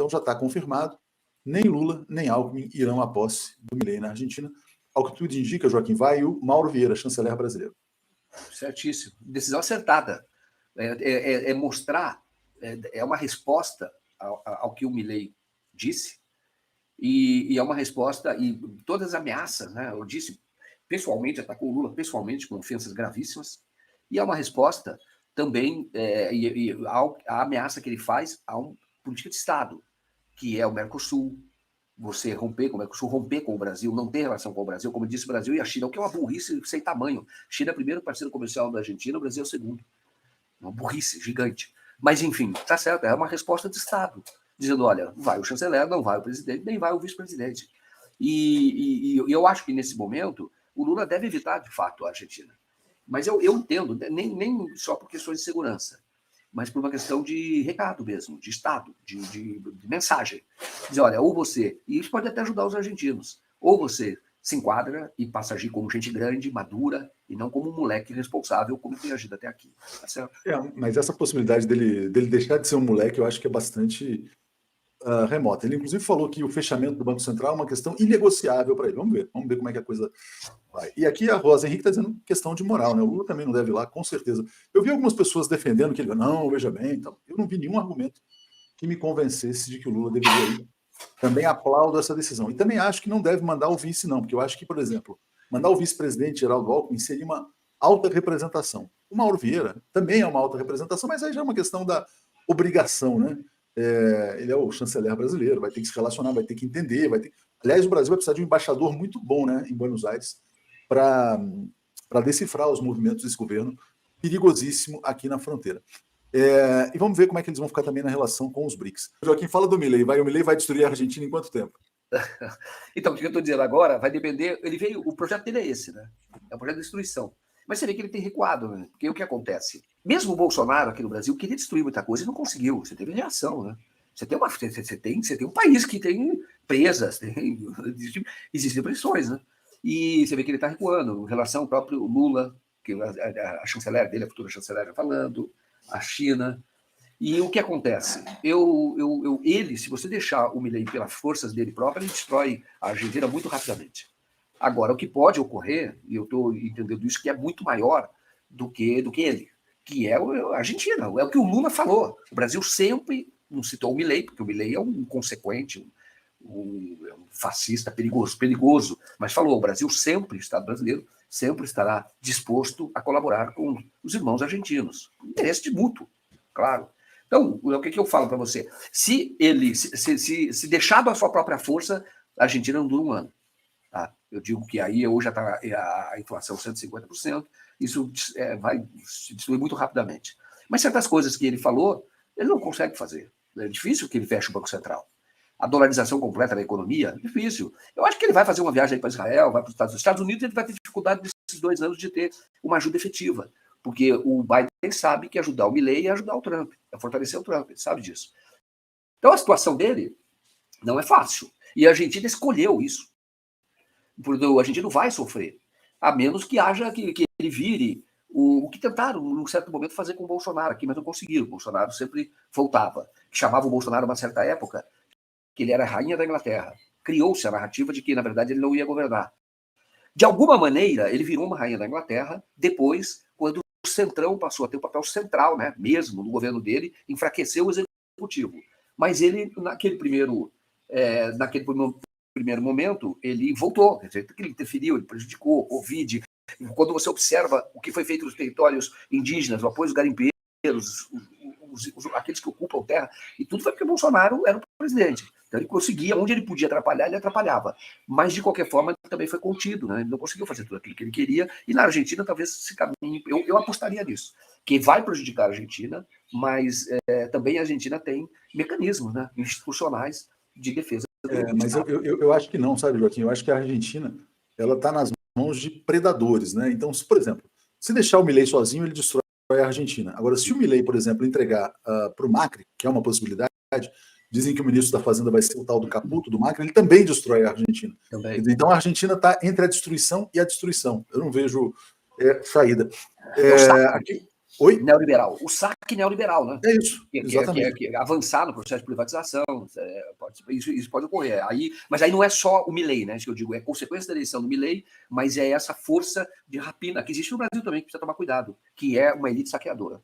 Então já está confirmado, nem Lula nem Alckmin irão à posse do Milei na Argentina. Ao que tudo indica, Joaquim, vai o Mauro Vieira, chanceler brasileiro. Certíssimo. Decisão acertada. É mostrar, é uma resposta ao que o Milei disse, e é uma resposta, e todas as ameaças, né? Eu disse, pessoalmente, atacou o Lula pessoalmente, com ofensas gravíssimas, e é uma resposta também à ameaça que ele faz a uma política de Estado, que é o Mercosul, você romper com o Mercosul, romper com o Brasil, não ter relação com o Brasil, como disse o Brasil e a China, o que é uma burrice sem tamanho. China é o primeiro parceiro comercial da Argentina, o Brasil é o segundo. Uma burrice gigante. Mas, enfim, tá certo, é uma resposta de Estado, dizendo, olha, vai o chanceler, não vai o presidente, nem vai o vice-presidente. E eu acho que, nesse momento, o Lula deve evitar, de fato, a Argentina. Mas eu entendo, nem só por questões de segurança, mas por uma questão de recado mesmo, de Estado, de mensagem. Dizer, olha, ou você, e isso pode até ajudar os argentinos, ou você se enquadra e passa a agir como gente grande, madura, e não como um moleque responsável, como tem agido até aqui. Tá certo? Mas essa possibilidade dele deixar de ser um moleque, eu acho que é bastante remota. Ele, inclusive, falou que o fechamento do Banco Central é uma questão inegociável para ele. Vamos ver como é que a coisa vai. E aqui a Rosa Henrique está dizendo questão de moral, né? O Lula também não deve ir lá, com certeza. Eu vi algumas pessoas defendendo que ele, não, veja bem, então, eu não vi nenhum argumento que me convencesse de que o Lula deveria ir. Também aplaudo essa decisão. E também acho que não deve mandar o vice, não, porque eu acho que, por exemplo, mandar o vice-presidente Geraldo Alckmin seria uma alta representação. O Mauro Vieira também é uma alta representação, mas aí já é uma questão da obrigação, né? Ele é o chanceler brasileiro, vai ter que se relacionar, vai ter que entender, Aliás, o Brasil vai precisar de um embaixador muito bom, né, em Buenos Aires, para decifrar os movimentos desse governo perigosíssimo aqui na fronteira. E vamos ver como é que eles vão ficar também na relação com os BRICS. Joaquim, fala do Milei. O Milei vai destruir a Argentina em quanto tempo? Então, o que eu estou dizendo agora vai depender. O projeto dele é esse, né? É um projeto de destruição. Mas você vê que ele tem recuado, né? Porque o que acontece? Mesmo o Bolsonaro aqui no Brasil queria destruir muita coisa e não conseguiu. Você teve reação, né? Você tem um país que tem presas, existem pressões, né? E você vê que ele está recuando em relação ao próprio Lula, que a chanceler dele, a futura chanceler, falando, a China. E o que acontece? Ele, se você deixar o Milei pelas forças dele próprio, ele destrói a Argentina muito rapidamente. Agora, o que pode ocorrer, e eu estou entendendo isso, que é muito maior do que ele, que é a Argentina, é o que o Lula falou. O Brasil sempre, não citou o Milei, porque o Milei é um inconsequente, um fascista perigoso, mas falou, o Brasil sempre, o Estado brasileiro, sempre estará disposto a colaborar com os irmãos argentinos. Interesse de mútuo, claro. Então, o que eu falo para você? Se ele se deixar da sua própria força, a Argentina não dura um ano. Tá? Eu digo que aí hoje já está a inflação 150%, isso vai se destruir muito rapidamente. Mas certas coisas que ele falou, ele não consegue fazer. É difícil que ele feche o Banco Central. A dolarização completa da economia, difícil. Eu acho que ele vai fazer uma viagem para Israel, vai para os Estados Unidos, ele vai ter dificuldade nesses 2 anos de ter uma ajuda efetiva. Porque o Biden sabe que ajudar o Milei é ajudar o Trump, é fortalecer o Trump, ele sabe disso. Então a situação dele não é fácil. E a Argentina escolheu isso. A Argentina vai sofrer, a menos que haja que ele vire o que tentaram, num certo momento, fazer com o Bolsonaro aqui, mas não conseguiram. O Bolsonaro sempre voltava. Chamava o Bolsonaro, uma certa época, que ele era a rainha da Inglaterra. Criou-se a narrativa de que, na verdade, ele não ia governar. De alguma maneira, ele virou uma rainha da Inglaterra depois, quando o Centrão passou a ter um papel central, né, mesmo no governo dele, enfraqueceu o executivo. Mas ele, naquele primeiro momento, ele voltou, quer dizer, ele interferiu, ele prejudicou, o Covid. Quando você observa o que foi feito nos territórios indígenas, o apoio aos garimpeiros, aqueles que ocupam terra, e tudo foi porque o Bolsonaro era o presidente. Então ele conseguia, onde ele podia atrapalhar, ele atrapalhava. Mas, de qualquer forma, ele também foi contido, né? Ele não conseguiu fazer tudo aquilo que ele queria, e na Argentina, talvez esse caminho, eu apostaria nisso, que vai prejudicar a Argentina, mas também a Argentina tem mecanismos, né, institucionais de defesa. Mas eu acho que não, sabe, Joaquim? Eu acho que a Argentina ela está nas mãos de predadores, né? Então, por exemplo, se deixar o Milei sozinho, ele destrói a Argentina. Agora, se o Milei, por exemplo, entregar para o Macri, que é uma possibilidade, dizem que o ministro da Fazenda vai ser o tal do Caputo, do Macri, ele também destrói a Argentina. Também. Então, a Argentina está entre a destruição e a destruição. Eu não vejo saída. Oi? Neoliberal. O saque neoliberal, né? É isso, exatamente. Que avançar no processo de privatização, isso pode ocorrer. Mas aí não é só o Milei, né? Isso que eu digo, é consequência da eleição do Milei, mas é essa força de rapina que existe no Brasil também, que precisa tomar cuidado, que é uma elite saqueadora.